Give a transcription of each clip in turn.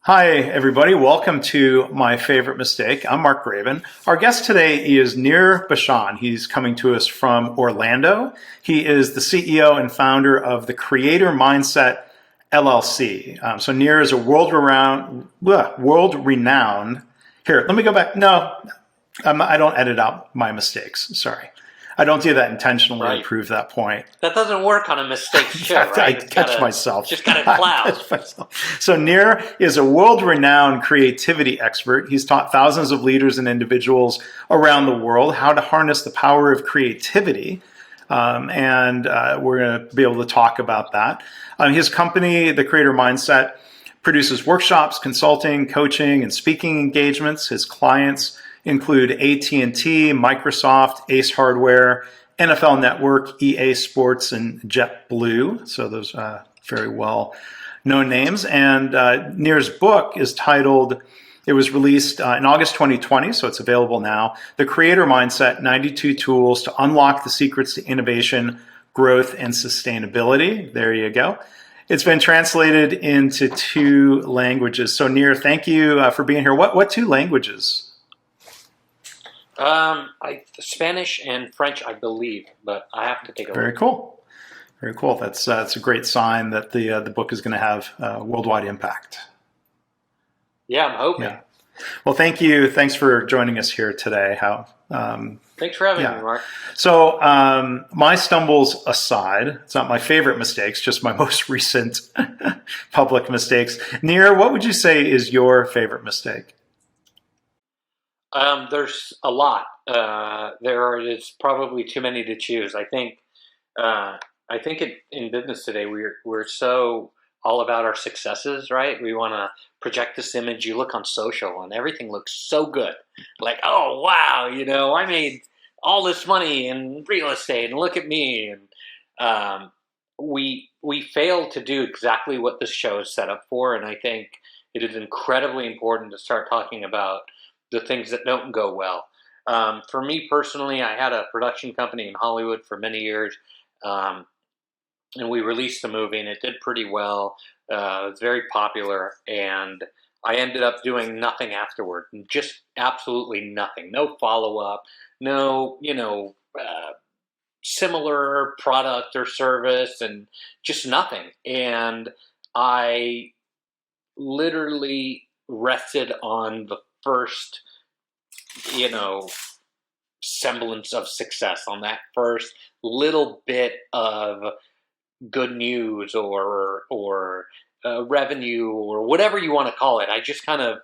Hi, everybody. Welcome to My Favorite Mistake. I'm Mark Graven. Our guest today is Nir Bashan. He's coming to us from Orlando. He is the CEO and founder of the Creator Mindset LLC. So Nir is a world-renowned. Here, let me go back. No, I don't edit out my mistakes. Sorry. I don't do that intentionally to prove that point. That doesn't work on a mistake show, right? I catch myself. Just got to cloud. So Nir is a world-renowned creativity expert. He's taught thousands of leaders and individuals around the world how to harness the power of creativity. And we're going to be able to talk about that. His company, The Creator Mindset, produces workshops, consulting, coaching, and speaking engagements. His clients include AT&T, Microsoft, Ace Hardware, NFL Network, EA Sports, and JetBlue. So those very well-known names. And Nir's book is titled, it was released in August 2020, so it's available now, The Creator Mindset, 92 Tools to Unlock the Secrets to Innovation, Growth, and Sustainability. There you go. It's been translated into 2 languages. So Nir, thank you for being here. What 2 languages? Spanish and French, I believe, but I have to take a look. Very cool. Very cool. That's a great sign that the book is going to have worldwide impact. Yeah, I'm hoping. Yeah. Well, thank you. Thanks for joining us here today. Thanks for having me, Mark. So my stumbles aside, it's not my favorite mistakes, just my most recent public mistakes. Nir, what would you say is your favorite mistake? There's a lot. There is probably too many to choose. I think in business today we're so all about our successes, right? We want to project this image. You look on social and everything looks so good. Like, oh wow, I made all this money in real estate, and look at me. And we fail to do exactly what this show is set up for. And I think it is incredibly important to start talking about the things that don't go well. For me personally, I had a production company in Hollywood for many years, and we released the movie, and it did pretty well. It was very popular, and I ended up doing nothing afterward, just absolutely nothing. No follow-up, no, similar product or service, and just nothing. And I literally rested on the first, semblance of success, on that first little bit of good news or revenue or whatever you want to call it. I just kind of,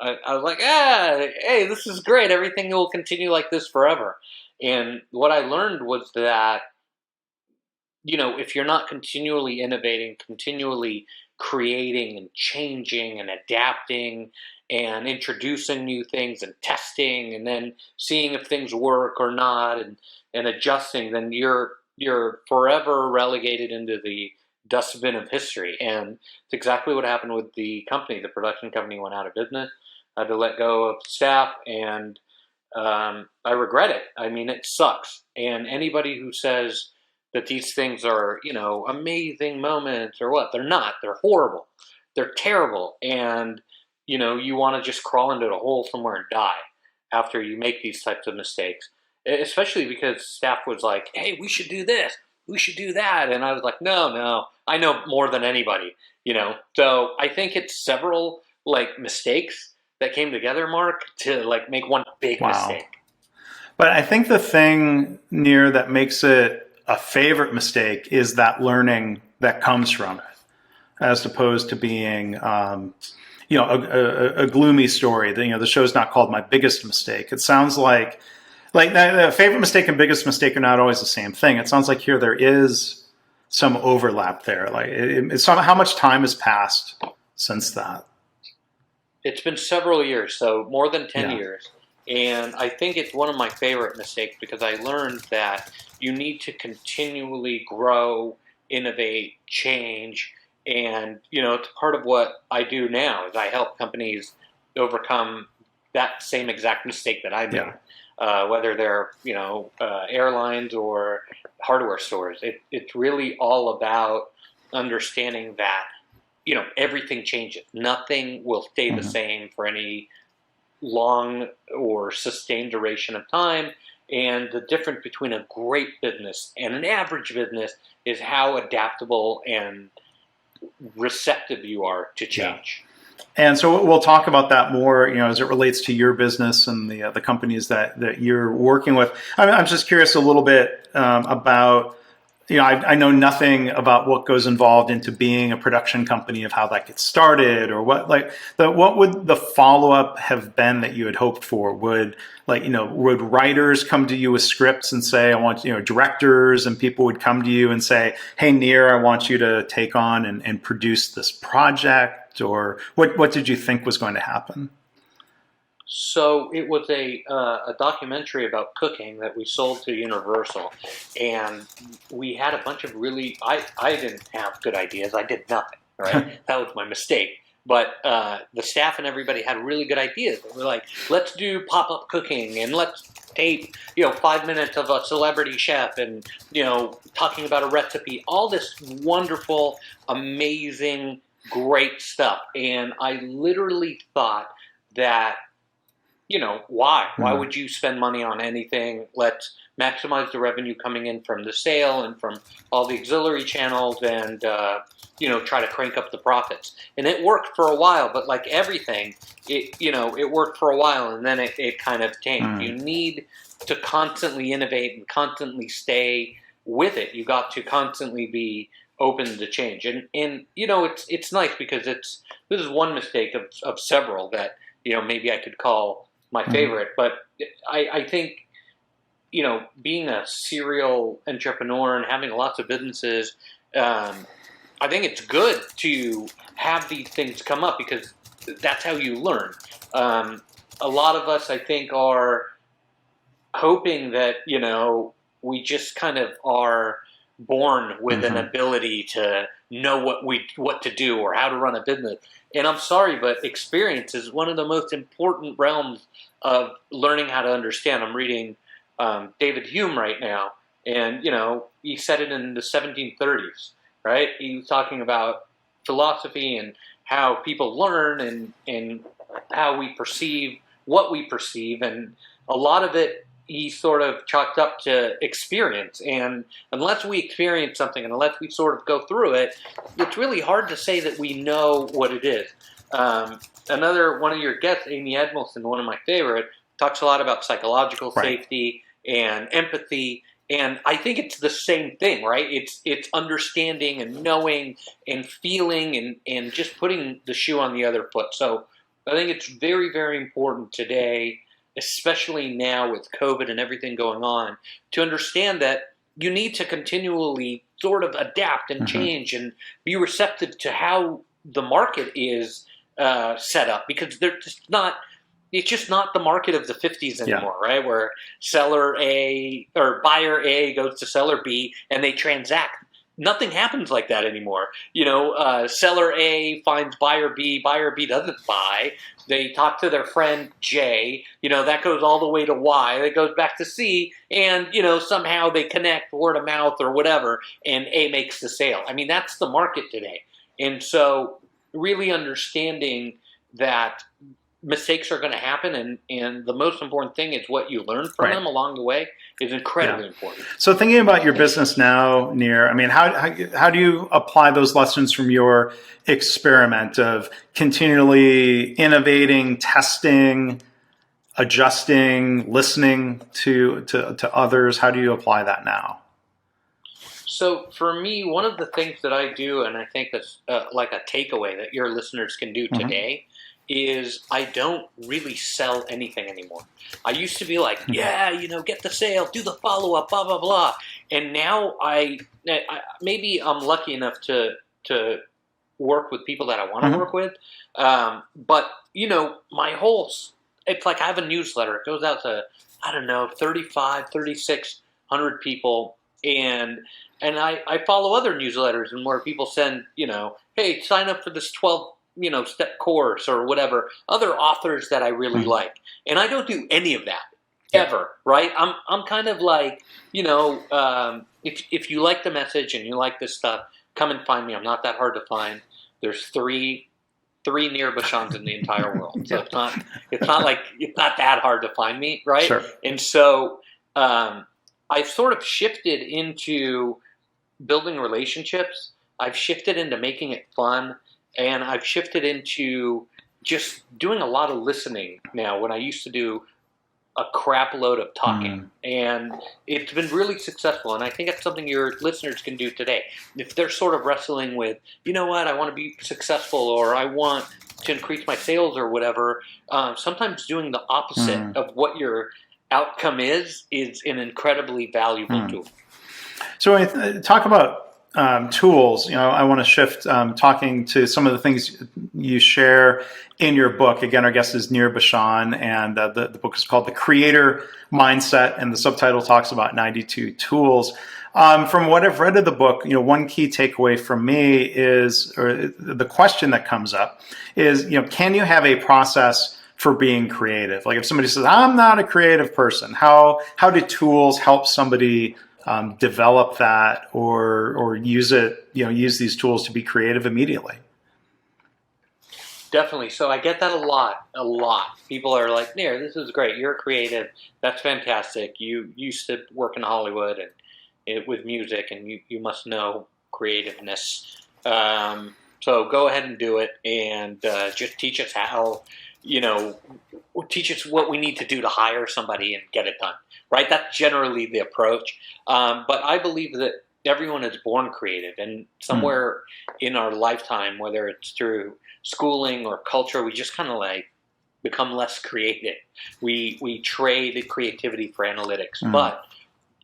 I was like, hey, this is great. Everything will continue like this forever. And what I learned was that, if you're not continually innovating, continually creating and changing and adapting and introducing new things and testing and then seeing if things work or not and adjusting, then you're forever relegated into the dustbin of history. And it's exactly what happened with the company. The production company went out of business. I had to let go of staff, and I regret it. I mean, it sucks. And anybody who says that these things are, amazing moments or what, they're not. They're horrible. They're terrible. And, you want to just crawl into a hole somewhere and die after you make these types of mistakes, especially because staff was like, hey, we should do this. We should do that. And I was like, no, I know more than anybody, So I think it's several mistakes that came together, Mark, to make one big mistake. But I think the thing, Nir, that makes it a favorite mistake is that learning that comes from it, as opposed to being, a gloomy story. The show's not called My Biggest Mistake. It sounds like the favorite mistake and biggest mistake are not always the same thing. It sounds like here there is some overlap there. How much time has passed since that? It's been several years, so more than 10 years. And I think it's one of my favorite mistakes because I learned that you need to continually grow, innovate, change. And, it's part of what I do now is I help companies overcome that same exact mistake that I made, whether they're, airlines or hardware stores. It's really all about understanding that, everything changes. Nothing will stay the same for any long or sustained duration of time. And the difference between a great business and an average business is how adaptable and receptive you are to change. And so we'll talk about that more, as it relates to your business and the companies that you're working with. I'm just curious a little bit about, I know nothing about what goes involved into being a production company, of how that gets started, or what would the follow up have been that you had hoped for? Would writers come to you with scripts and say, I want, directors and people would come to you and say, hey, Nir, I want you to take on and produce this project? Or what did you think was going to happen? So it was a documentary about cooking that we sold to Universal, and we had a bunch of I didn't have good ideas. I did nothing, right? That was my mistake. But the staff and everybody had really good ideas. They were like, let's do pop-up cooking, and let's tape 5 minutes of a celebrity chef and talking about a recipe. All this wonderful, amazing, great stuff. And I literally thought that, why? Why would you spend money on anything? Let's maximize the revenue coming in from the sale and from all the auxiliary channels and, try to crank up the profits. And it worked for a while, but like everything, it worked for a while and then it kind of tanked. You need to constantly innovate and constantly stay with it. You got to constantly be open to change. And it's nice because this is one mistake of several that, maybe I could call my favorite, but I think, being a serial entrepreneur and having lots of businesses, I think it's good to have these things come up because that's how you learn. A lot of us, I think, are hoping that, we just kind of are born with an ability to know what to do or how to run a business. And I'm sorry, but experience is one of the most important realms of learning how to understand. I'm reading David Hume right now, and he said it in the 1730s, right? He was talking about philosophy and how people learn and how we perceive what we perceive, and a lot of it he sort of chalked up to experience. And unless we experience something and unless we sort of go through it, it's really hard to say that we know what it is. Another one of your guests, Amy Edmondson, one of my favorite, talks a lot about psychological safety and empathy. And I think it's the same thing, right? It's understanding and knowing and feeling and just putting the shoe on the other foot. So I think it's very, very important today, especially now with COVID and everything going on, to understand that you need to continually sort of adapt and change and be receptive to how the market is set up, because it's just not the market of the 50s anymore, right? Where seller A or buyer A goes to seller B and they transact. Nothing happens like that anymore. Seller A finds buyer B doesn't buy. They talk to their friend J, that goes all the way to Y, that goes back to C, and, somehow they connect word of mouth or whatever, and A makes the sale. I mean, that's the market today. And so really understanding that mistakes are going to happen, and the most important thing is what you learn from them along the way is incredibly important. So thinking about your business now, Nir, I mean, how do you apply those lessons from your experiment of continually innovating, testing, adjusting, listening to others? How do you apply that now? So for me, one of the things that I do, and I think that's like a takeaway that your listeners can do today, is I don't really sell anything anymore. I used to be like, get the sale, do the follow-up, blah, blah, blah. And now I maybe I'm lucky enough to work with people that I want to work with. But, my whole, it's like I have a newsletter. It goes out to, 3,600 people. And I follow other newsletters and where people send, hey, sign up for this 12 step course or whatever, other authors that I really like. And I don't do any of that ever, right? I'm kind of like, if you like the message and you like this stuff, come and find me. I'm not that hard to find. there's three Nir Bashans in the entire world. So it's not that hard to find me, right? Sure. And so I've sort of shifted into building relationships. I've shifted into making it fun, and I've shifted into just doing a lot of listening now when I used to do a crap load of talking. And it's been really successful, and I think it's something your listeners can do today. If they're sort of wrestling with, you know what, I want to be successful, or I want to increase my sales or whatever, sometimes doing the opposite of what your outcome is an incredibly valuable tool. So when I talk about tools, I want to shift talking to some of the things you share in your book. Again, our guest is Nir Bashan, and the book is called The Creator Mindset, and the subtitle talks about 92 tools. From what I've read of the book, one key takeaway from me is, or the question that comes up is, can you have a process for being creative? Like if somebody says, I'm not a creative person, how do tools help somebody develop that or use these tools to be creative immediately? Definitely. So I get that a lot. People are like, Nir, this is great. You're creative. That's fantastic. You used to work in Hollywood and with music, and you must know creativeness. So go ahead and do it, and just teach us how, teach us what we need to do to hire somebody and get it done. Right? That's generally the approach. But I believe that everyone is born creative, and somewhere in our lifetime, whether it's through schooling or culture, we just kind of become less creative. We trade creativity for analytics, but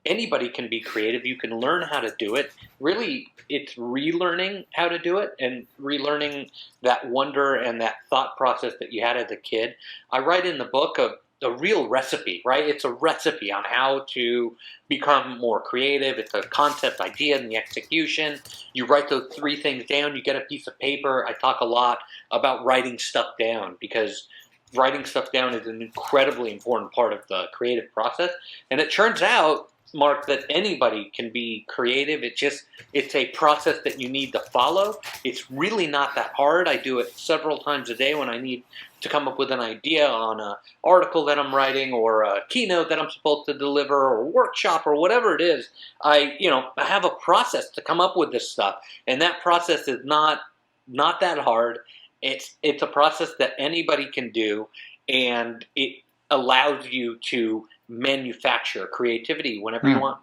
anybody can be creative. You can learn how to do it. Really, it's relearning how to do it and relearning that wonder and that thought process that you had as a kid. I write in the book of a real recipe, right? It's a recipe on how to become more creative. It's a concept, idea, and the execution. You write those three things down. You get a piece of paper. I talk a lot about writing stuff down because writing stuff down is an incredibly important part of the creative process. And it turns out, Mark, that anybody can be creative. It's a process that you need to follow. It's really not that hard. I do it several times a day when I need to come up with an idea on an article that I'm writing or a keynote that I'm supposed to deliver or a workshop or whatever it is. I have a process to come up with this stuff, and that process is not that hard. It's a process that anybody can do, and it allows you to manufacture creativity whenever you want.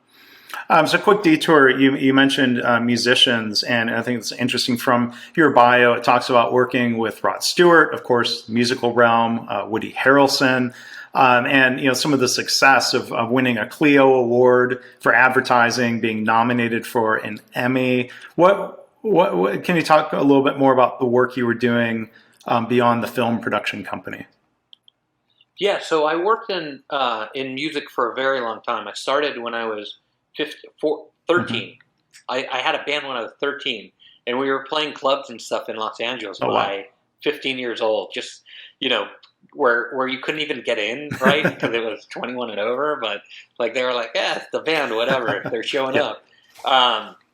So quick detour, you mentioned musicians, and I think it's interesting from your bio. It talks about working with Rod Stewart, of course, musical realm, Woody Harrelson, and some of the success of winning a Clio Award for advertising, being nominated for an Emmy. What can you talk a little bit more about the work you were doing beyond the film production company? Yeah, so I worked in music for a very long time. I started when I was 13. I had a band when I was 13, and we were playing clubs and stuff in Los Angeles by 15 years old. Just where you couldn't even get in, right? Because it was 21 and over. But they were like, yeah, it's the band, whatever. They're showing up.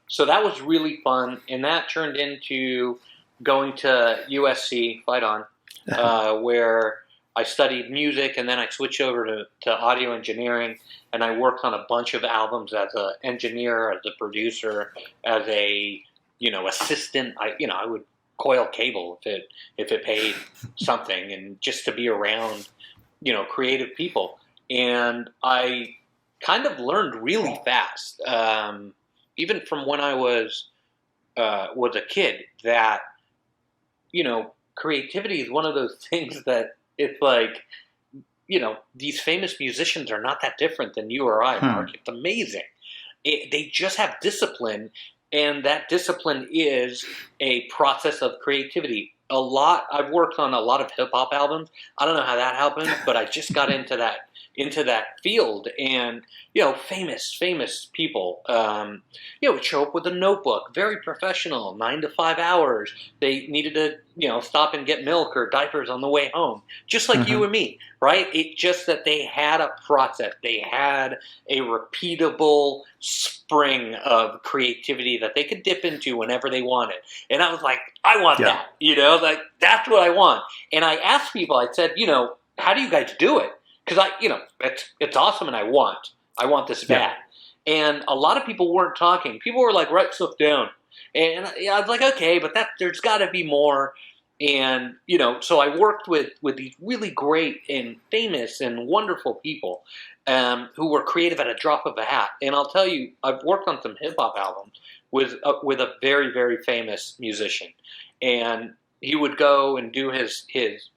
So that was really fun, and that turned into going to USC, fight on, where I studied music, and then I switched over to audio engineering, and I worked on a bunch of albums as an engineer, as a producer, as a assistant. I would coil cable if it paid something, and just to be around creative people. And I kind of learned really fast, even from when I was a kid, that creativity is one of those things that it's like, these famous musicians are not that different than you or I, Mark. It's amazing. They just have discipline, and that discipline is a process of creativity. I've worked on a lot of hip-hop albums. I don't know how that happened, but I just got into that into that field. And, famous people, would show up with a notebook, very professional, 9 to 5 hours. They needed to, stop and get milk or diapers on the way home, just like you and me, right? It's just that they had a process. They had a repeatable spring of creativity that they could dip into whenever they wanted. And I was like, I want that, that's what I want. And I asked people, I said, how do you guys do it? Because it's awesome, and I want this bad. And a lot of people weren't talking. People were like, write stuff down. And I was like, okay, but there's got to be more. And, so I worked with these really great and famous and wonderful people who were creative at a drop of a hat. And I'll tell you, I've worked on some hip-hop albums with a very, very famous musician. And he would go and do his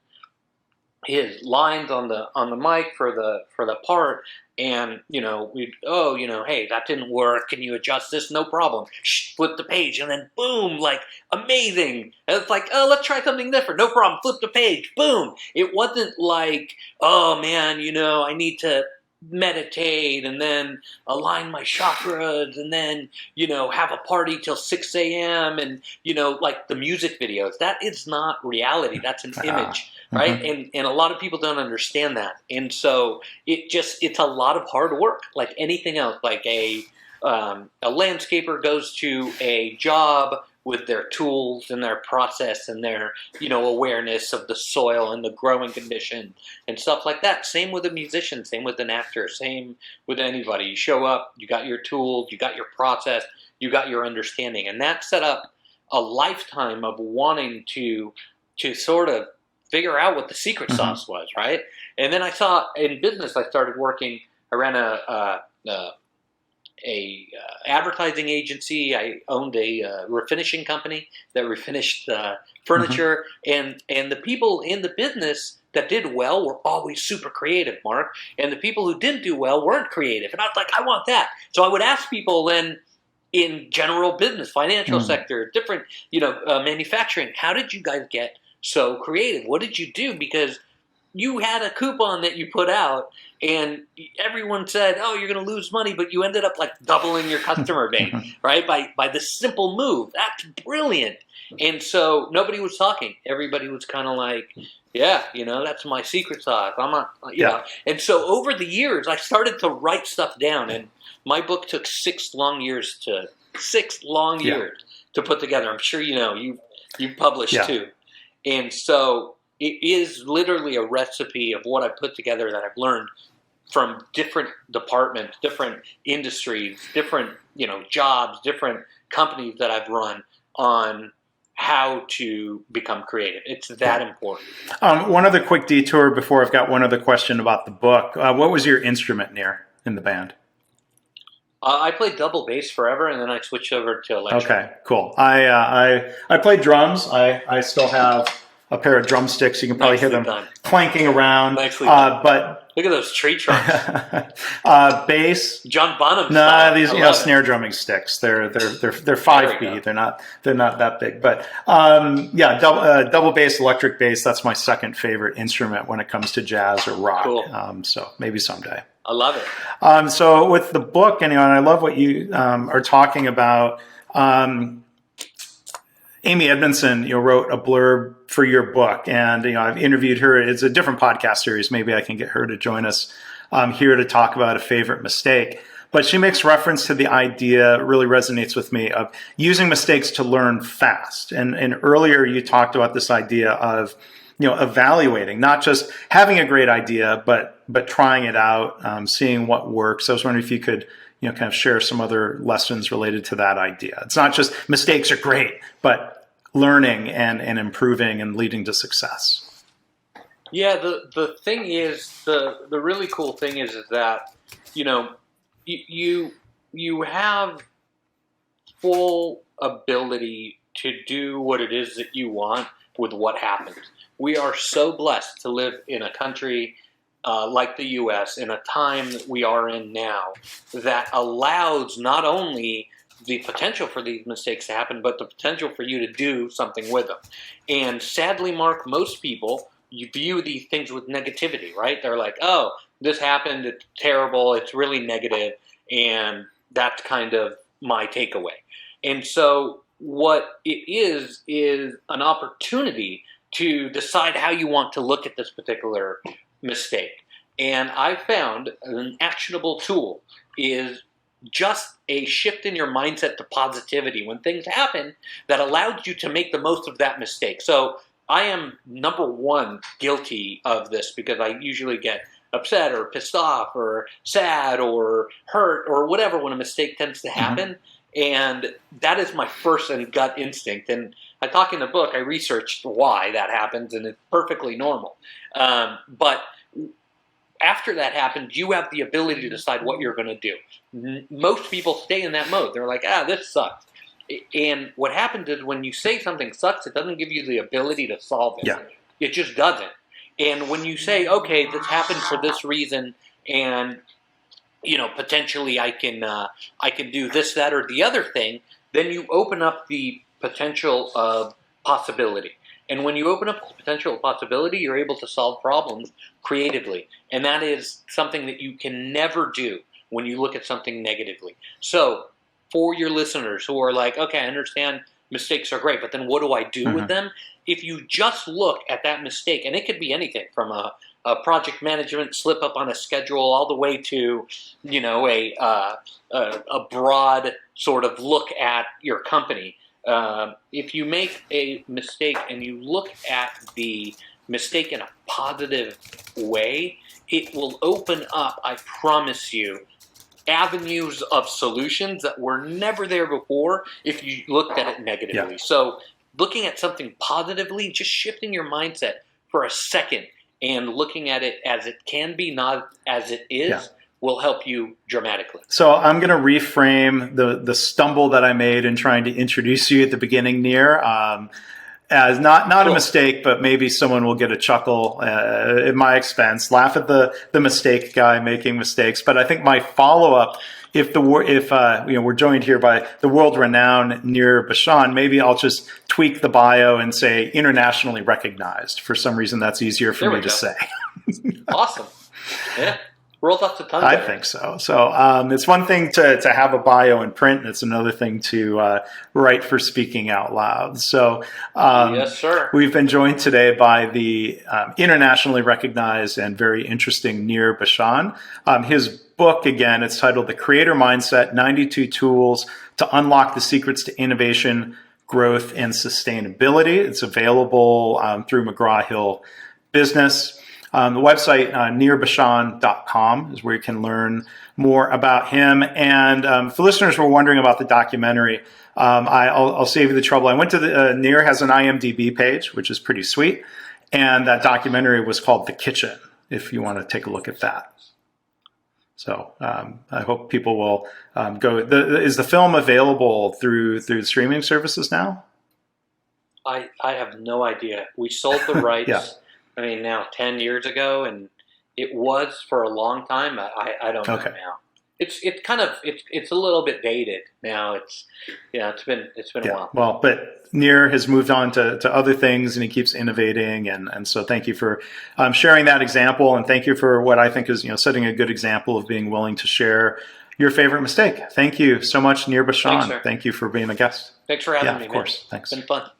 lines on the mic for the part, and hey, that didn't work, can you adjust this? No problem. Shh, flip the page, and then boom, like amazing. And it's like, oh, let's try something different. No problem. Flip the page. Boom. It wasn't like, oh man, I need to meditate and then align my chakras and then have a party till 6 a.m. and like the music videos. That is not reality. That's an image. Right? And a lot of people don't understand that. And so it's a lot of hard work, like anything else. Like a landscaper goes to a job with their tools and their process and their, awareness of the soil and the growing condition and stuff like that. Same with a musician, same with an actor, same with anybody. You show up, you got your tools, you got your process, you got your understanding. And that set up a lifetime of wanting to sort of figure out what the secret sauce was, right? And then I saw in business, I started working. I ran a advertising agency. I owned a refinishing company that refinished furniture, and the people in the business that did well were always super creative, Mark. And the people who didn't do well weren't creative. And I was like, I want that. So I would ask people then in general business, financial sector, different, manufacturing, how did you guys get so creative? What did you do? Because you had a coupon that you put out and everyone said, oh, you're going to lose money, but you ended up like doubling your customer base, right? By the simple move. That's brilliant. And so nobody was talking. Everybody was kind of like, yeah, that's my secret sauce. I'm not, know. And so over the years, I started to write stuff down, and my book took 6 long years to put together. I'm sure you published too. And so it is literally a recipe of what I put together that I've learned from different departments, different industries, different, jobs, different companies that I've run on how to become creative. It's that important. One other quick detour before I've got one other question about the book. What was your instrument, Nir, in the band? I played double bass forever, and then I switched over to electric. Okay, cool. I played drums. I still have a pair of drumsticks. You can probably hear them clanking around. Nicely done. But look at those tree trunks. Bass. John Bonham. No, these snare drumming sticks. They're 5B. They're not that big. But double bass, electric bass. That's my second favorite instrument when it comes to jazz or rock. Cool. So maybe someday. I love it. So with the book, and I love what you are talking about. Amy Edmondson, wrote a blurb for your book, and I've interviewed her. It's a different podcast series. Maybe I can get her to join us here to talk about a favorite mistake. But she makes reference to the idea, really resonates with me, of using mistakes to learn fast. And earlier you talked about this idea of evaluating, not just having a great idea, but trying it out, seeing what works. I was wondering if you could kind of share some other lessons related to that idea. It's not just mistakes are great, but learning and improving and leading to success. Yeah, the thing is, the really cool thing is that, you have full ability to do what it is that you want with what happens. We are so blessed to live in a country like the U.S. in a time that we are in now that allows not only the potential for these mistakes to happen, but the potential for you to do something with them. And sadly, Mark, most people, you view these things with negativity, right? They're like, oh, this happened, it's terrible, it's really negative, and that's kind of my takeaway. And so what it is an opportunity to decide how you want to look at this particular mistake. And I found an actionable tool is just a shift in your mindset to positivity when things happen that allows you to make the most of that mistake. So I am, number one, guilty of this because I usually get upset or pissed off or sad or hurt or whatever when a mistake tends to happen. And that is my first and gut instinct. And I talk in the book, I researched why that happens, and it's perfectly normal. But after that happens, you have the ability to decide what you're going to do. Most people stay in that mode. They're like, this sucks. And what happens is when you say something sucks, it doesn't give you the ability to solve it. Yeah. It just doesn't. And when you say, okay, this happened for this reason, and potentially I can do this, that, or the other thing, then you open up the potential of possibility. And when you open up the potential of possibility, you're able to solve problems creatively. And that is something that you can never do when you look at something negatively. So for your listeners who are like, okay, I understand mistakes are great, but then what do I do with them? If you just look at that mistake, and it could be anything from a project management slip up on a schedule all the way to, a broad sort of look at your company. If you make a mistake and you look at the mistake in a positive way, it will open up, I promise you, avenues of solutions that were never there before if you looked at it negatively. Yeah. So looking at something positively, just shifting your mindset for a second and looking at it as it can be, not as it is, will help you dramatically. So I'm going to reframe the stumble that I made in trying to introduce you at the beginning, Nir, as not a mistake, but maybe someone will get a chuckle at my expense, laugh at the mistake guy making mistakes. But I think my follow-up, if we're joined here by the world-renowned Nir Bashan, maybe I'll just tweak the bio and say internationally recognized. For some reason, that's easier for me to say. Awesome. Yeah. Rolls off the tongue. I think so. So it's one thing to have a bio in print, and it's another thing to write for speaking out loud. So yes, sir. We've been joined today by the internationally recognized and very interesting Nir Bashan. His book, again, it's titled The Creator Mindset, 92 Tools to Unlock the Secrets to Innovation, Growth, and Sustainability. It's available through McGraw-Hill Business. The website, nirbashan.com, is where you can learn more about him. And for listeners who are wondering about the documentary, I'll save you the trouble. I went to Nir has an IMDb page, which is pretty sweet. And that documentary was called The Kitchen, if you want to take a look at that. So I hope people will go. Is the film available through the streaming services now? I have no idea. We sold the rights. Yeah. I mean, now 10 years ago, and it was for a long time. I don't know now. It's a little bit dated now. It's been a while. Well, but Nir has moved on to other things, and he keeps innovating, and so thank you for sharing that example, and thank you for what I think is setting a good example of being willing to share your favorite mistake. Thank you so much, Nir Bashan. Thanks, thank you for being a guest. Thanks for having me. Of course. Thanks. It's been fun.